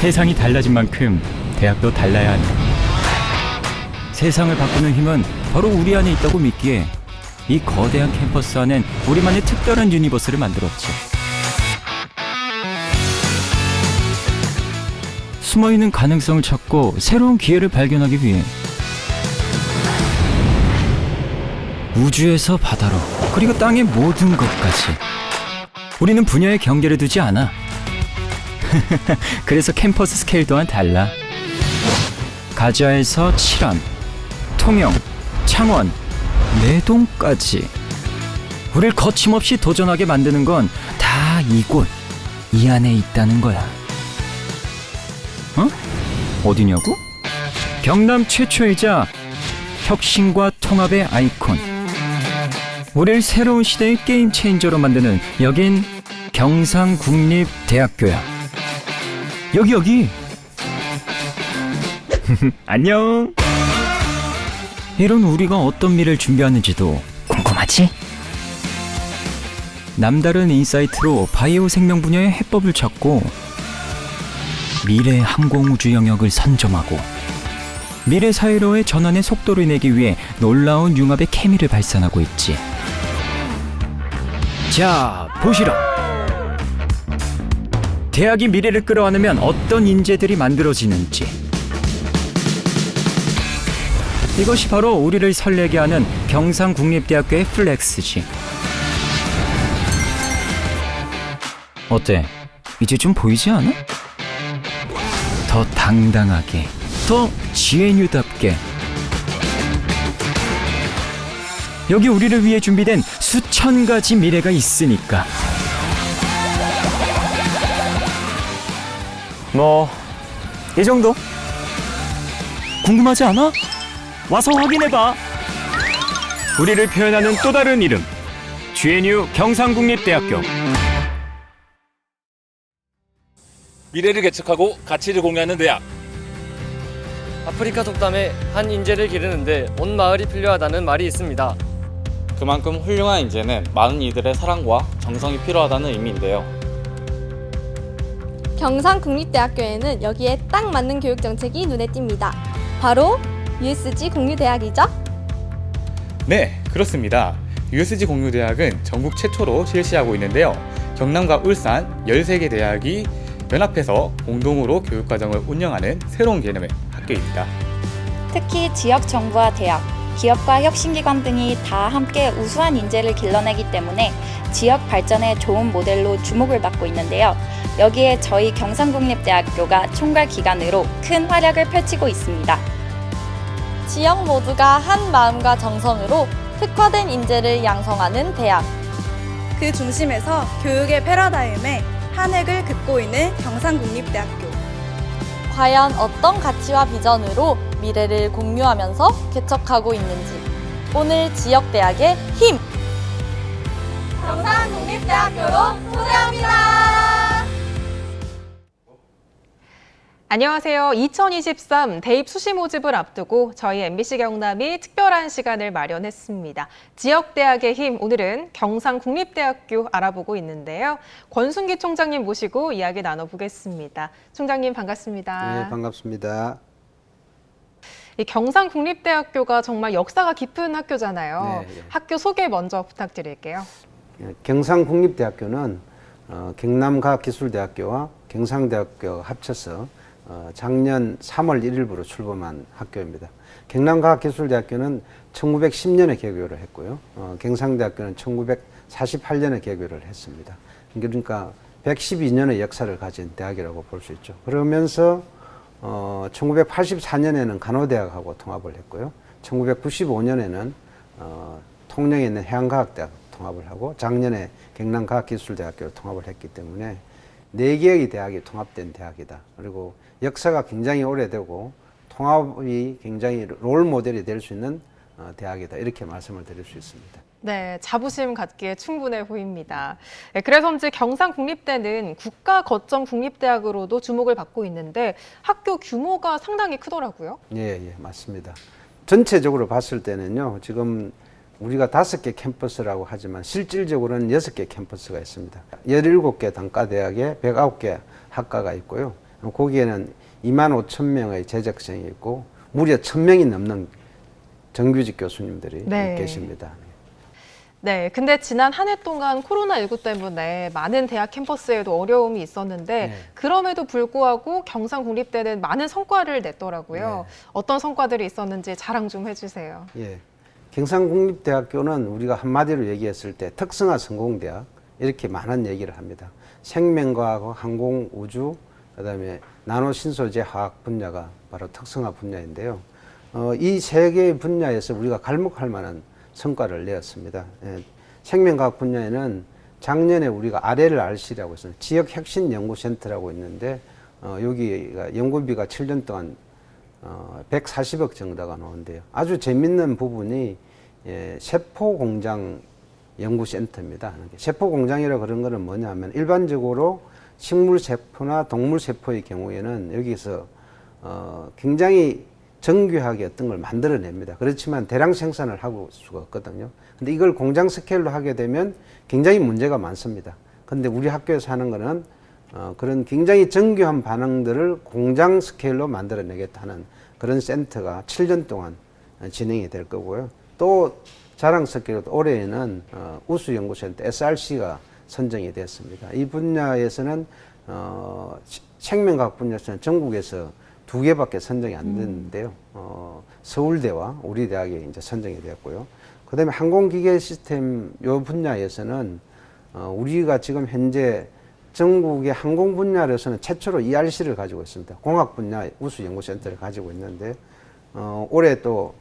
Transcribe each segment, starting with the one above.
세상이 달라진 만큼 대학도 달라야 한다. 세상을 바꾸는 힘은 바로 우리 안에 있다고 믿기에 이 거대한 캠퍼스 안엔 우리만의 특별한 유니버스를 만들었지. 숨어있는 가능성을 찾고 새로운 기회를 발견하기 위해 우주에서 바다로 그리고 땅의 모든 것까지 우리는 분야의 경계를 두지 않아. 그래서 캠퍼스 스케일 또한 달라. 가자에서 칠암, 통영, 창원, 내동까지 우릴 거침없이 도전하게 만드는 건 다 이곳, 이 안에 있다는 거야. 어? 어디냐고? 경남 최초이자 혁신과 통합의 아이콘, 우릴 새로운 시대의 게임 체인저로 만드는 여긴 경상국립대학교야. 여기 안녕. 이런 우리가 어떤 미래를 준비하는지도 궁금하지? 남다른 인사이트로 바이오 생명 분야의 해법을 찾고 미래 항공우주 영역을 선점하고 미래 사회로의 전환의 속도를 내기 위해 놀라운 융합의 케미를 발산하고 있지. 자, 보시라. 대학이 미래를 끌어안으면 어떤 인재들이 만들어지는지. 이것이 바로 우리를 설레게 하는 경상국립대학교의 플렉스지. 어때? 이제 좀 보이지 않아? 더 당당하게, 더 GNU답게. 여기 우리를 위해 준비된 수천 가지 미래가 있으니까. 뭐, 이 정도? 궁금하지 않아? 와서 확인해봐. 우리를 표현하는 또 다른 이름, GNU 경상국립대학교. 미래를 개척하고 가치를 공유하는 대학. 아프리카 독담에 한 인재를 기르는데 온 마을이 필요하다는 말이 있습니다. 그만큼 훌륭한 인재는 많은 이들의 사랑과 정성이 필요하다는 의미인데요. 경상국립대학교에는 여기에 딱 맞는 교육 정책이 눈에 띕니다. 바로 USG 공유대학이죠? 네, 그렇습니다. USG 공유대학은 전국 최초로 실시하고 있는데요. 경남과 울산 13개 대학이 연합해서 공동으로 교육과정을 운영하는 새로운 개념의 학교입니다. 특히 지역 정부와 대학, 기업과 혁신기관 등이 다 함께 우수한 인재를 길러내기 때문에 지역 발전의 좋은 모델로 주목을 받고 있는데요. 여기에 저희 경상국립대학교가 총괄 기관으로 큰 활약을 펼치고 있습니다. 지역 모두가 한 마음과 정성으로 특화된 인재를 양성하는 대학. 그 중심에서 교육의 패러다임에 한 획을 긋고 있는 경상국립대학교. 과연 어떤 가치와 비전으로 미래를 공유하면서 개척하고 있는지 오늘 지역대학의 힘! 경상국립대학교로 초대합니다. 안녕하세요. 2023 대입 수시 모집을 앞두고 저희 MBC 경남이 특별한 시간을 마련했습니다. 지역대학의 힘, 오늘은 경상국립대학교 알아보고 있는데요. 권순기 총장님 모시고 이야기 나눠보겠습니다. 총장님 반갑습니다. 네, 반갑습니다. 이 경상국립대학교가 정말 역사가 깊은 학교잖아요. 네, 네. 학교 소개 먼저 부탁드릴게요. 경상국립대학교는 경남과학기술대학교와 경상대학교가 합쳐서 작년 3월 1일부로 출범한 학교입니다. 경남과학기술대학교는 1910년에 개교를 했고요. 경상대학교는 1948년에 개교를 했습니다. 그러니까 112년의 역사를 가진 대학이라고 볼 수 있죠. 그러면서 1984년에는 간호대학하고 통합을 했고요. 1995년에는 통영에 있는 해양과학대학 통합을 하고 작년에 경남과학기술대학교로 통합을 했기 때문에 4개의 대학이 통합된 대학이다. 그리고 역사가 굉장히 오래되고 통합이 굉장히 롤 모델이 될 수 있는 대학이다. 이렇게 말씀을 드릴 수 있습니다. 네, 자부심 갖기에 충분해 보입니다. 네, 그래서인지 경상국립대는 국가 거점 국립대학으로도 주목을 받고 있는데 학교 규모가 상당히 크더라고요. 예, 맞습니다. 전체적으로 봤을 때는요, 지금 우리가 5개 캠퍼스라고 하지만 실질적으로는 6개 캠퍼스가 있습니다. 17개 단과대학에 109개 학과가 있고요. 거기에는 25,000명의 재적생이 있고 무려 1,000명이 넘는 정규직 교수님들이 네. 계십니다. 네, 근데 지난 한 해 동안 코로나19 때문에 많은 대학 캠퍼스에도 어려움이 있었는데 네. 그럼에도 불구하고 경상국립대는 많은 성과를 냈더라고요. 네. 어떤 성과들이 있었는지 자랑 좀 해주세요. 예. 경상국립대학교는 우리가 한마디로 얘기했을 때 특성화 성공대학 이렇게 많은 얘기를 합니다. 생명과학, 항공, 우주, 그다음에 나노 신소재 화학 분야가 바로 특성화 분야인데요. 이 세 개의 분야에서 우리가 갈목할 만한 성과를 내었습니다. 예. 생명과학 분야에는 작년에 우리가 RLRC라고 해서 지역 혁신 연구센터라고 있는데 여기가 연구비가 7년 동안 140억 정도가 나오는데요. 아주 재밌는 부분이 세포공장 연구센터입니다. 세포공장이라고 그런 거는 뭐냐면 일반적으로 식물세포나 동물세포의 경우에는 여기서 굉장히 정교하게 어떤 걸 만들어냅니다. 그렇지만 대량 생산을 하고 수가 없거든요. 근데 이걸 공장 스케일로 하게 되면 굉장히 문제가 많습니다. 근데 우리 학교에서 하는 거는 그런 굉장히 정교한 반응들을 공장 스케일로 만들어내겠다는 그런 센터가 7년 동안 진행이 될 거고요. 또 자랑스럽게도 올해에는 우수연구센터 SRC가 선정이 됐습니다. 이 분야에서는 생명과학 분야에서는 전국에서 2개밖에 선정이 안 됐는데요. 서울대와 우리 대학이 이제 선정이 되었고요. 그다음에 항공기계 시스템 요 분야에서는 우리가 지금 현재 전국의 항공 분야로서는 최초로 ERC를 가지고 있습니다. 공학 분야 우수 연구센터를 가지고 있는데 올해 또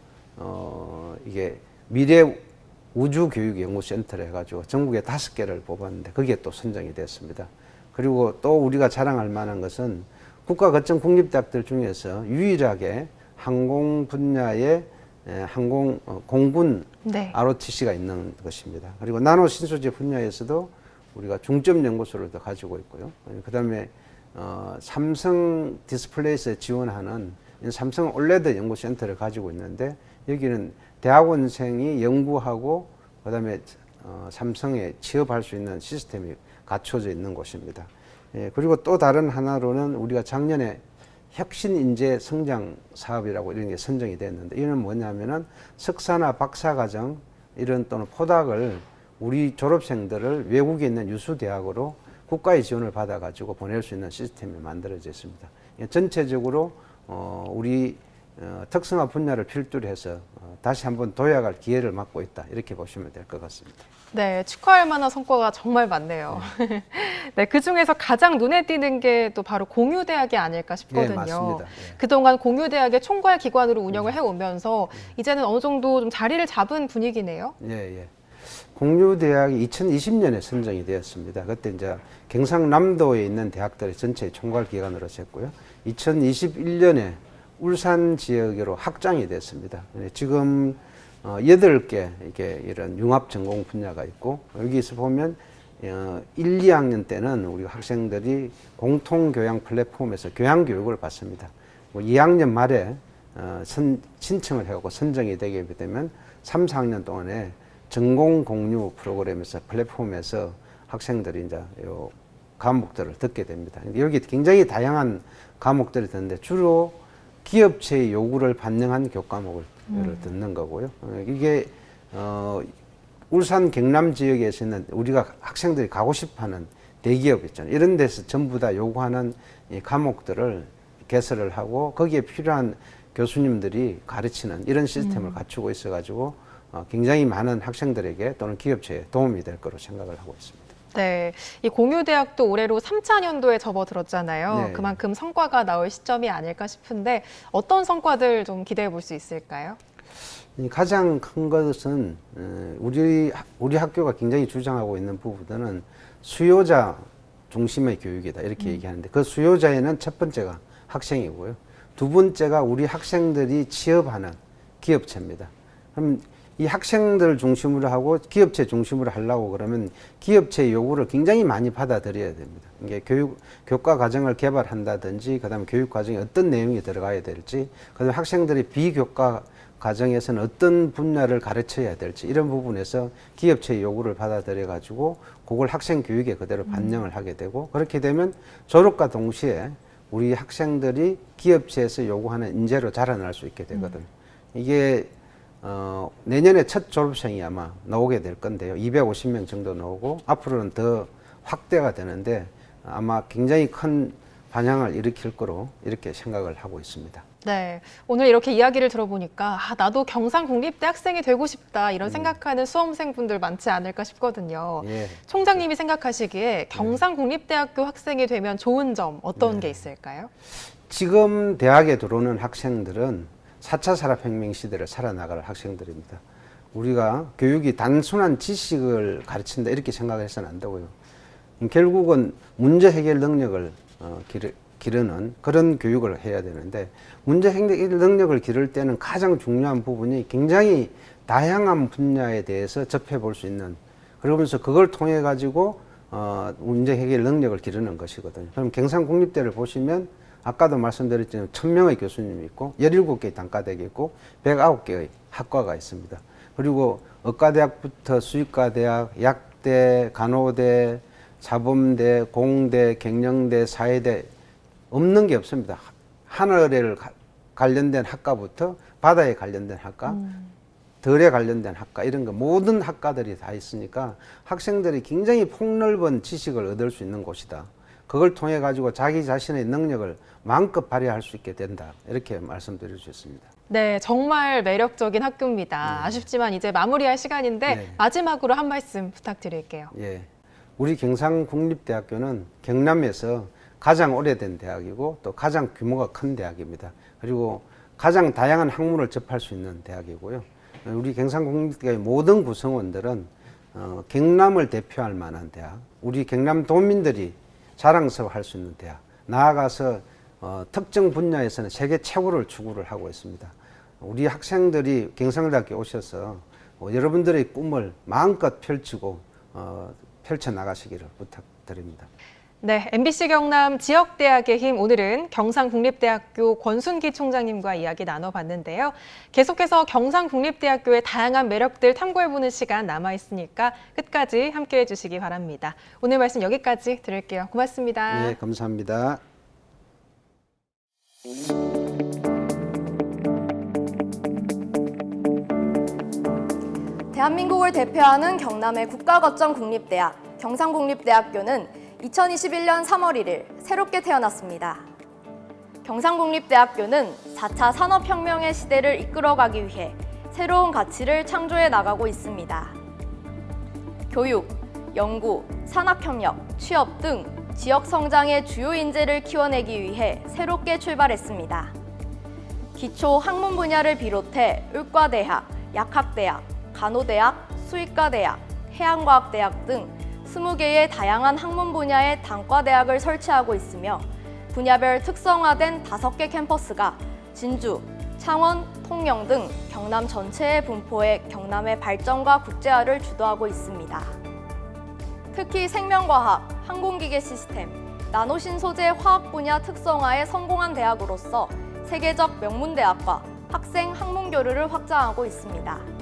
이게 미래 우주교육연구센터를 해가지고 전국에 5개를 뽑았는데 그게 또 선정이 됐습니다. 그리고 또 우리가 자랑할 만한 것은 국가 거점 국립대학들 중에서 유일하게 항공 분야에 공군 네. ROTC가 있는 것입니다. 그리고 나노 신소재 분야에서도 우리가 중점 연구소를 더 가지고 있고요. 그다음에 삼성 디스플레이에서 지원하는 삼성 올레드 연구센터를 가지고 있는데 여기는 대학원생이 연구하고 그다음에 삼성에 취업할 수 있는 시스템이 갖춰져 있는 곳입니다. 예, 그리고 또 다른 하나로는 우리가 작년에 혁신인재 성장 사업이라고 이런 게 선정이 됐는데 이는 뭐냐면은 석사나 박사과정 이런 또는 포닥을 우리 졸업생들을 외국에 있는 유수 대학으로 국가의 지원을 받아가지고 보낼 수 있는 시스템이 만들어져 있습니다. 전체적으로 우리 특성화 분야를 필두로 해서 다시 한번 도약할 기회를 맞고 있다 이렇게 보시면 될 것 같습니다. 네, 축하할 만한 성과가 정말 많네요. 네, 그 중에서 가장 눈에 띄는 게 또 바로 공유대학이 아닐까 싶거든요. 네, 맞습니다. 네. 그동안 공유대학의 총괄 기관으로 운영을 해오면서 이제는 어느 정도 좀 자리를 잡은 분위기네요. 예. 공유대학이 2020년에 선정이 되었습니다. 그때 이제 경상남도에 있는 대학들의 전체 총괄 기관으로 했고요. 2021년에 울산 지역으로 확장이 됐습니다. 지금 8개 이렇게 이런 융합 전공 분야가 있고 여기서 보면 1, 2학년 때는 우리 학생들이 공통교양 플랫폼에서 교양 교육을 받습니다. 2학년 말에 신청을 해갖고 선정이 되게 되면 3, 4학년 동안에 전공 공유 프로그램에서 플랫폼에서 학생들이 이제 요 과목들을 듣게 됩니다. 여기 굉장히 다양한 과목들이 듣는데 주로 기업체의 요구를 반영한 교과목을 듣는 거고요. 이게 울산 경남 지역에서 있는 우리가 학생들이 가고 싶어하는 대기업 있잖아요. 이런 데서 전부 다 요구하는 이 과목들을 개설을 하고 거기에 필요한 교수님들이 가르치는 이런 시스템을 갖추고 있어가지고 굉장히 많은 학생들에게 또는 기업체에 도움이 될 거로 생각을 하고 있습니다. 네, 이 공유대학도 올해로 3차 년도에 접어들었잖아요. 네. 그만큼 성과가 나올 시점이 아닐까 싶은데 어떤 성과들 좀 기대해 볼 수 있을까요? 가장 큰 것은 우리 학교가 굉장히 주장하고 있는 부분은 수요자 중심의 교육이다 이렇게 얘기하는데 그 수요자에는 첫 번째가 학생이고요. 두 번째가 우리 학생들이 취업하는 기업체입니다. 그럼 이 학생들 중심으로 하고 기업체 중심으로 하려고 그러면 기업체 요구를 굉장히 많이 받아들여야 됩니다. 이게 교과 과정을 개발한다든지 그다음에 교육 과정에 어떤 내용이 들어가야 될지 그다음에 학생들이 비교과 과정에서는 어떤 분야를 가르쳐야 될지 이런 부분에서 기업체의 요구를 받아들여 가지고 그걸 학생 교육에 그대로 반영을 하게 되고 그렇게 되면 졸업과 동시에 우리 학생들이 기업체에서 요구하는 인재로 자라날 수 있게 되거든. 이게 내년에 첫 졸업생이 아마 나오게 될 건데요. 250명 정도 나오고 앞으로는 더 확대가 되는데 아마 굉장히 큰 반향을 일으킬 거로 이렇게 생각을 하고 있습니다. 네, 오늘 이렇게 이야기를 들어보니까 나도 경상국립대 학생이 되고 싶다 이런 생각하는 수험생분들 많지 않을까 싶거든요. 예. 총장님이 생각하시기에 경상국립대학교 학생이 되면 좋은 점 어떤 게 있을까요? 지금 대학에 들어오는 학생들은 4차 산업혁명 시대를 살아나갈 학생들입니다. 우리가 교육이 단순한 지식을 가르친다 이렇게 생각해서는 안 되고요. 결국은 문제 해결 능력을 기르는 그런 교육을 해야 되는데 문제 해결 능력을 기를 때는 가장 중요한 부분이 굉장히 다양한 분야에 대해서 접해 볼 수 있는 그러면서 그걸 통해 가지고 문제 해결 능력을 기르는 것이거든요. 그럼 경상국립대를 보시면 아까도 말씀드렸지만 1000명의 교수님이 있고 17개의 단과대가 있고 109개의 학과가 있습니다. 그리고 의과대학부터 수의과대학, 약대, 간호대, 자범대, 공대, 경영대, 사회대 없는 게 없습니다. 하늘에 관련된 학과부터 바다에 관련된 학과, 덜에 관련된 학과 이런 거 모든 학과들이 다 있으니까 학생들이 굉장히 폭넓은 지식을 얻을 수 있는 곳이다. 그걸 통해 가지고 자기 자신의 능력을 마음껏 발휘할 수 있게 된다. 이렇게 말씀드릴 수 있습니다. 네, 정말 매력적인 학교입니다. 아쉽지만 이제 마무리할 시간인데 네. 마지막으로 한 말씀 부탁드릴게요. 예. 우리 경상국립대학교는 경남에서 가장 오래된 대학이고 또 가장 규모가 큰 대학입니다. 그리고 가장 다양한 학문을 접할 수 있는 대학이고요. 우리 경상국립대의 모든 구성원들은 경남을 대표할 만한 대학, 우리 경남 도민들이 자랑스러워할 수 있는 대학, 나아가서 특정 분야에서는 세계 최고를 추구를 하고 있습니다. 우리 학생들이 경상대학교 오셔서 여러분들의 꿈을 마음껏 펼치고 펼쳐나가시기를 부탁드립니다. 네, MBC 경남 지역대학의 힘 오늘은 경상국립대학교 권순기 총장님과 이야기 나눠봤는데요. 계속해서 경상국립대학교의 다양한 매력들 탐구해보는 시간 남아있으니까 끝까지 함께해 주시기 바랍니다. 오늘 말씀 여기까지 들을게요. 고맙습니다. 네, 감사합니다. 대한민국을 대표하는 경남의 국가거점 국립대학 경상국립대학교는 2021년 3월 1일 새롭게 태어났습니다. 경상국립대학교는 4차 산업혁명의 시대를 이끌어가기 위해 새로운 가치를 창조해 나가고 있습니다. 교육, 연구, 산학협력, 취업 등 지역 성장의 주요 인재를 키워내기 위해 새롭게 출발했습니다. 기초 학문 분야를 비롯해 의과대학, 약학대학, 간호대학, 수의과대학, 해양과학대학 등 20개의 다양한 학문 분야의 단과대학을 설치하고 있으며 분야별 특성화된 5개 캠퍼스가 진주, 창원, 통영 등 경남 전체에 분포해 경남의 발전과 국제화를 주도하고 있습니다. 특히 생명과학, 항공기계 시스템, 나노신소재 화학 분야 특성화에 성공한 대학으로서 세계적 명문대학과 학생 학문 교류를 확장하고 있습니다.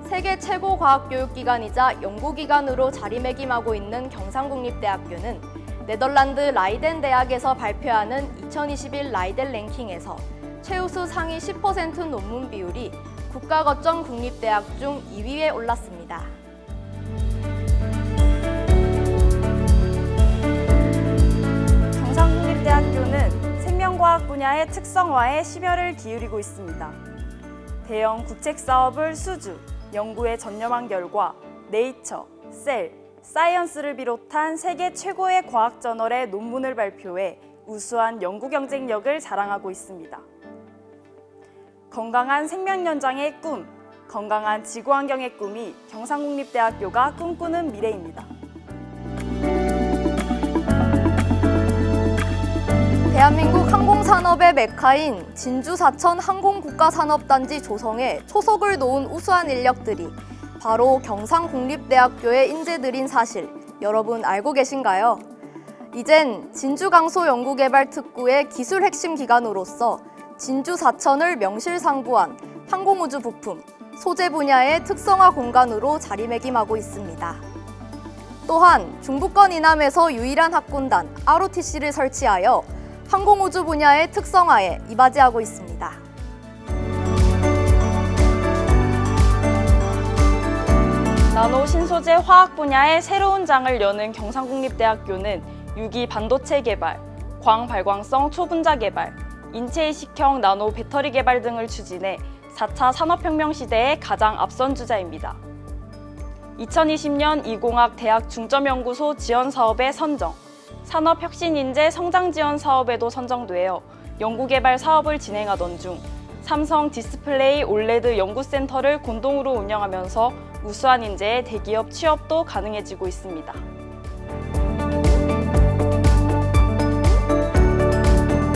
세계 최고 과학교육기관이자 연구기관으로 자리매김하고 있는 경상국립대학교는 네덜란드 라이덴 대학에서 발표하는 2021 라이덴 랭킹에서 최우수 상위 10% 논문 비율이 국가거점 국립대학 중 2위에 올랐습니다. 경상국립대학교는 생명과학 분야의 특성화에 심혈을 기울이고 있습니다. 대형 국책 사업을 수주, 연구에 전념한 결과 네이처, 셀, 사이언스를 비롯한 세계 최고의 과학 저널에 논문을 발표해 우수한 연구 경쟁력을 자랑하고 있습니다. 건강한 생명 연장의 꿈, 건강한 지구 환경의 꿈이 경상국립대학교가 꿈꾸는 미래입니다. 대한민국 항공산업의 메카인 진주 사천 항공국가산업단지 조성에 초석을 놓은 우수한 인력들이 바로 경상국립대학교의 인재들인 사실 여러분 알고 계신가요? 이젠 진주강소연구개발특구의 기술 핵심 기관으로서 진주 사천을 명실상부한 항공우주 부품, 소재 분야의 특성화 공간으로 자리매김하고 있습니다. 또한 중부권 이남에서 유일한 학군단 ROTC를 설치하여 항공우주 분야의 특성화에 이바지하고 있습니다. 나노 신소재 화학 분야의 새로운 장을 여는 경상국립대학교는 유기 반도체 개발, 광발광성 초분자 개발, 인체이식형 나노 배터리 개발 등을 추진해 4차 산업혁명 시대의 가장 앞선 주자입니다. 2020년 이공학 대학 중점연구소 지원 사업에 선정, 산업혁신인재 성장지원 사업에도 선정되어 연구개발 사업을 진행하던 중 삼성 디스플레이 올레드 연구센터를 공동으로 운영하면서 우수한 인재의 대기업 취업도 가능해지고 있습니다.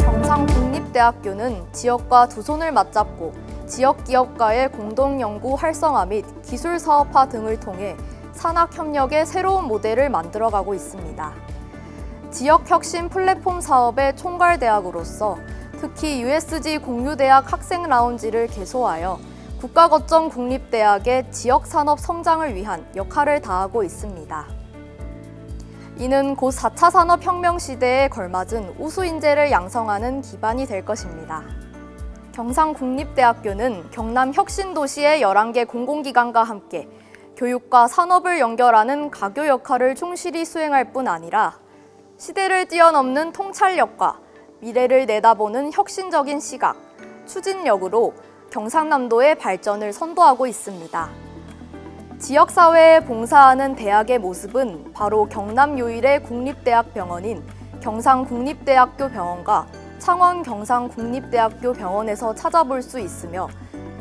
경상국립대학교는 지역과 두 손을 맞잡고 지역 기업과의 공동 연구 활성화 및 기술 사업화 등을 통해 산학 협력의 새로운 모델을 만들어가고 있습니다. 지역 혁신 플랫폼 사업의 총괄대학으로서 특히 USG 공유대학 학생 라운지를 개소하여 국가거점 국립대학의 지역산업 성장을 위한 역할을 다하고 있습니다. 이는 곧 4차 산업혁명 시대에 걸맞은 우수 인재를 양성하는 기반이 될 것입니다. 경상국립대학교는 경남 혁신도시의 11개 공공기관과 함께 교육과 산업을 연결하는 가교 역할을 충실히 수행할 뿐 아니라 시대를 뛰어넘는 통찰력과 미래를 내다보는 혁신적인 시각, 추진력으로 경상남도의 발전을 선도하고 있습니다. 지역사회에 봉사하는 대학의 모습은 바로 경남 유일의 국립대학 병원인 경상국립대학교 병원과 창원 경상국립대학교 병원에서 찾아볼 수 있으며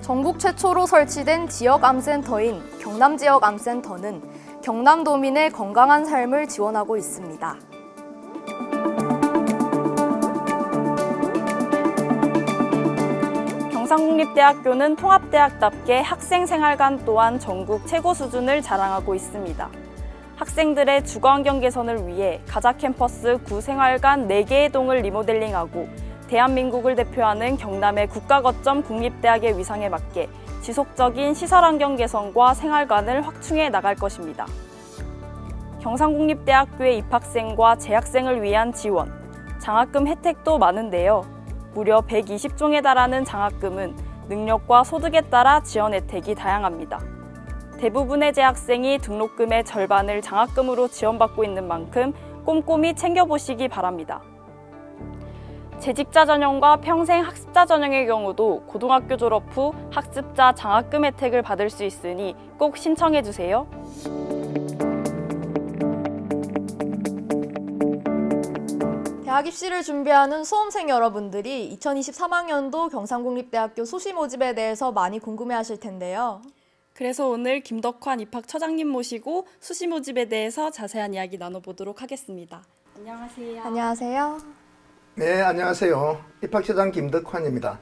전국 최초로 설치된 지역암센터인 경남지역암센터는 경남도민의 건강한 삶을 지원하고 있습니다. 경상국립대학교는 통합대학답게 학생생활관 또한 전국 최고 수준을 자랑하고 있습니다. 학생들의 주거환경 개선을 위해 가자 캠퍼스 구생활관 4개의 동을 리모델링하고 대한민국을 대표하는 경남의 국가거점 국립대학의 위상에 맞게 지속적인 시설환경 개선과 생활관을 확충해 나갈 것입니다. 경상국립대학교의 입학생과 재학생을 위한 지원, 장학금 혜택도 많은데요. 무려 120종에 달하는 장학금은 능력과 소득에 따라 지원 혜택이 다양합니다. 대부분의 재학생이 등록금의 절반을 장학금으로 지원받고 있는 만큼 꼼꼼히 챙겨보시기 바랍니다. 재직자 전형과 평생 학습자 전형의 경우도 고등학교 졸업 후 학습자 장학금 혜택을 받을 수 있으니 꼭 신청해주세요. 대학 입시를 준비하는 수험생 여러분들이 2023학년도 경상국립대학교 수시 모집에 대해서 많이 궁금해하실 텐데요. 그래서 오늘 김덕환 입학처장님 모시고 수시 모집에 대해서 자세한 이야기 나눠보도록 하겠습니다. 안녕하세요. 안녕하세요. 네, 안녕하세요. 입학처장 김덕환입니다.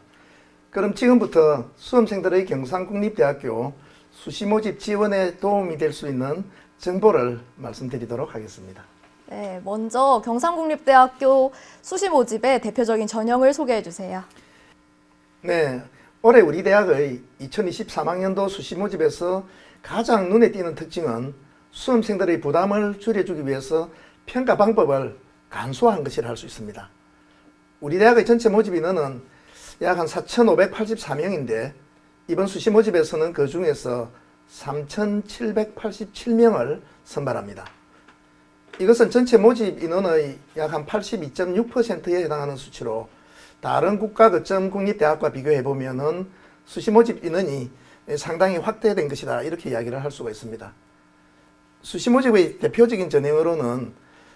그럼 지금부터 수험생들의 경상국립대학교 수시 모집 지원에 도움이 될 수 있는 정보를 말씀드리도록 하겠습니다. 네, 먼저 경상국립대학교 수시 모집의 대표적인 전형을 소개해 주세요. 네, 올해 우리 대학의 2023학년도 수시 모집에서 가장 눈에 띄는 특징은 수험생들의 부담을 줄여주기 위해서 평가 방법을 간소화한 것이라 할 수 있습니다. 우리 대학의 전체 모집 인원은 약 한 4,584명인데 이번 수시 모집에서는 그 중에서 3,787명을 선발합니다. 이것은 전체 모집 인원의 약 한 82.6%에 해당하는 수치로 다른 국가 거점 국립대학과 비교해 보면은 수시 모집 인원이 상당히 확대된 것이다 이렇게 이야기를 할 수가 있습니다. 수시 모집의 대표적인 전형으로는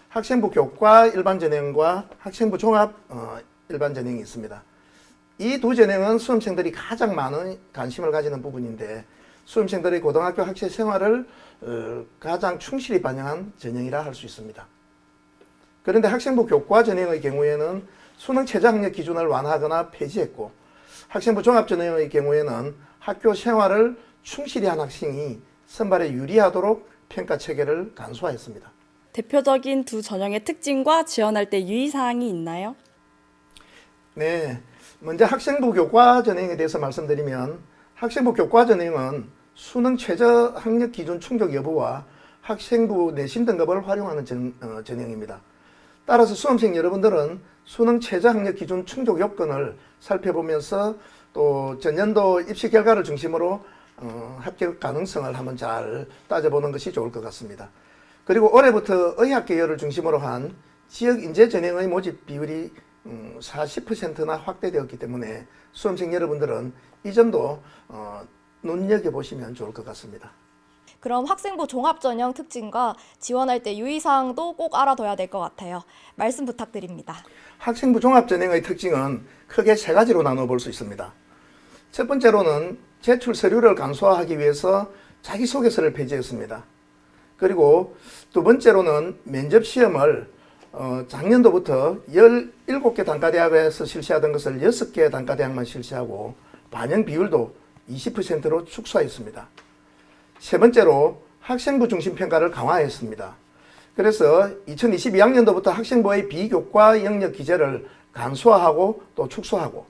학생부 교과 일반 전형과 학생부 종합 일반 전형이 있습니다. 이 두 전형은 수험생들이 가장 많은 관심을 가지는 부분인데 수험생들의 고등학교 학생 생활을 가장 충실히 반영한 전형이라 할 수 있습니다. 그런데 학생부 교과 전형의 경우에는 수능 최저 학력 기준을 완화하거나 폐지했고 학생부 종합 전형의 경우에는 학교 생활을 충실히 한 학생이 선발에 유리하도록 평가 체계를 간소화했습니다. 대표적인 두 전형의 특징과 지원할 때 유의사항이 있나요? 네, 먼저 학생부 교과 전형에 대해서 말씀드리면 학생부 교과 전형은 수능 최저 학력 기준 충족 여부와 학생부 내신 등급을 활용하는 전형입니다. 따라서 수험생 여러분들은 수능 최저 학력 기준 충족 요건을 살펴보면서 또 전년도 입시 결과를 중심으로 합격 가능성을 한번 잘 따져보는 것이 좋을 것 같습니다. 그리고 올해부터 의학 계열을 중심으로 한 지역 인재 전형의 모집 비율이 40%나 확대되었기 때문에 수험생 여러분들은 이 점도 눈여겨보시면 좋을 것 같습니다. 그럼 학생부 종합전형 특징과 지원할 때 유의사항도 꼭 알아둬야 될 것 같아요. 말씀 부탁드립니다. 학생부 종합전형의 특징은 크게 세 가지로 나눠볼 수 있습니다. 첫 번째로는 제출 서류를 간소화하기 위해서 자기소개서를 폐지했습니다. 그리고 두 번째로는 면접시험을 작년도부터 17개 단과대학에서 실시하던 것을 6개 단과대학만 실시하고 반영 비율도 20%로 축소했습니다. 세 번째로 학생부 중심 평가를 강화했습니다. 그래서 2022학년도부터 학생부의 비교과 영역 기재를 간소화하고 또 축소하고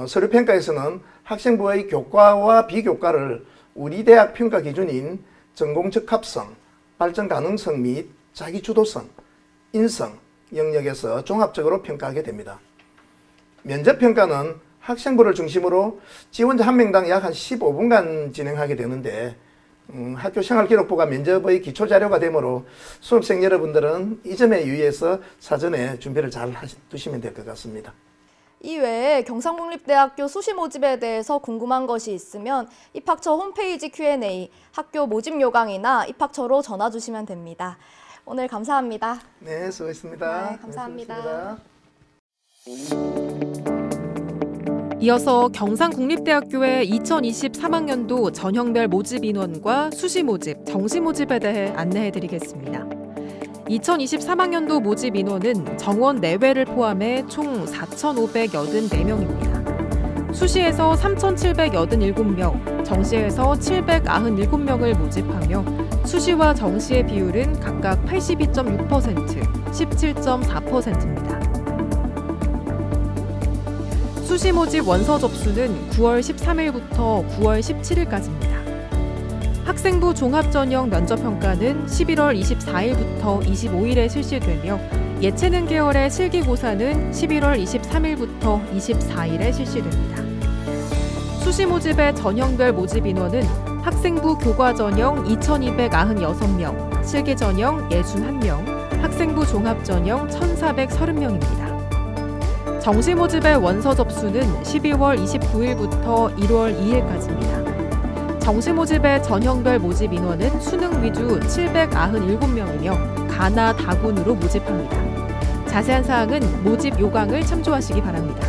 서류평가에서는 학생부의 교과와 비교과를 우리 대학 평가 기준인 전공 적합성, 발전 가능성 및 자기주도성, 인성 영역에서 종합적으로 평가하게 됩니다. 면접평가는 학생부를 중심으로 지원자 한 명당 약 한 15분간 진행하게 되는데 학교 생활기록부가 면접의 기초자료가 되므로 수험생 여러분들은 이 점에 유의해서 사전에 준비를 잘 두시면 될 것 같습니다. 이외에 경상국립대학교 수시 모집에 대해서 궁금한 것이 있으면 입학처 홈페이지 Q&A, 학교 모집 요강이나 입학처로 전화 주시면 됩니다. 오늘 감사합니다. 네, 수고했습니다. 네, 감사합니다. 이어서 경상국립대학교의 2023학년도 전형별 모집 인원과 수시 모집, 정시 모집에 대해 안내해드리겠습니다. 2023학년도 모집 인원은 정원 내외를 포함해 총 4,584명입니다. 수시에서 3,787명, 정시에서 797명을 모집하며 수시와 정시의 비율은 각각 82.6%, 17.4%입니다. 수시 모집 원서 접수는 9월 13일부터 9월 17일까지입니다. 학생부 종합전형 면접평가는 11월 24일부터 25일에 실시되며 예체능 계열의 실기고사는 11월 23일부터 24일에 실시됩니다. 수시 모집의 전형별 모집 인원은 학생부 교과전형 2,296명, 실기전형 61명, 학생부 종합전형 1,430명입니다. 정시 모집의 원서 접수는 12월 29일부터 1월 2일까지입니다. 정시 모집의 전형별 모집 인원은 수능 위주 797명이며 가나 다군으로 모집합니다. 자세한 사항은 모집 요강을 참조하시기 바랍니다.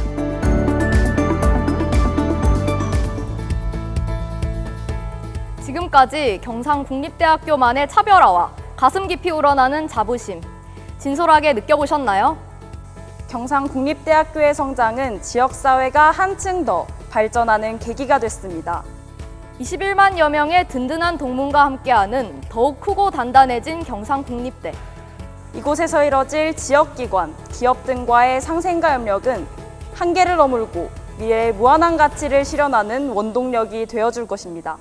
지금까지 경상국립대학교만의 차별화와 가슴 깊이 우러나는 자부심, 진솔하게 느껴보셨나요? 경상국립대학교의 성장은 지역사회가 한층 더 발전하는 계기가 됐습니다. 21만여 명의 든든한 동문과 함께하는 더욱 크고 단단해진 경상국립대. 이곳에서 이뤄질 지역기관, 기업 등과의 상생과 협력은 한계를 넘을고 미래의 무한한 가치를 실현하는 원동력이 되어줄 것입니다.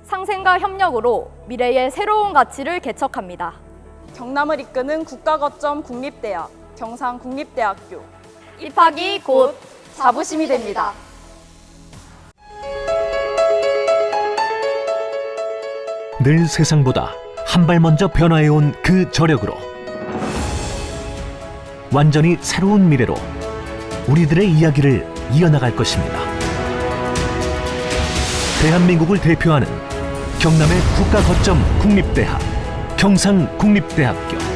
상생과 협력으로 미래의 새로운 가치를 개척합니다. 경남을 이끄는 국가거점 국립대학, 경상국립대학교. 입학이 곧 자부심이 됩니다. 늘 세상보다 한 발 먼저 변화해온 그 저력으로 완전히 새로운 미래로 우리들의 이야기를 이어나갈 것입니다. 대한민국을 대표하는 경남의 국가거점 국립대학, 경상국립대학교.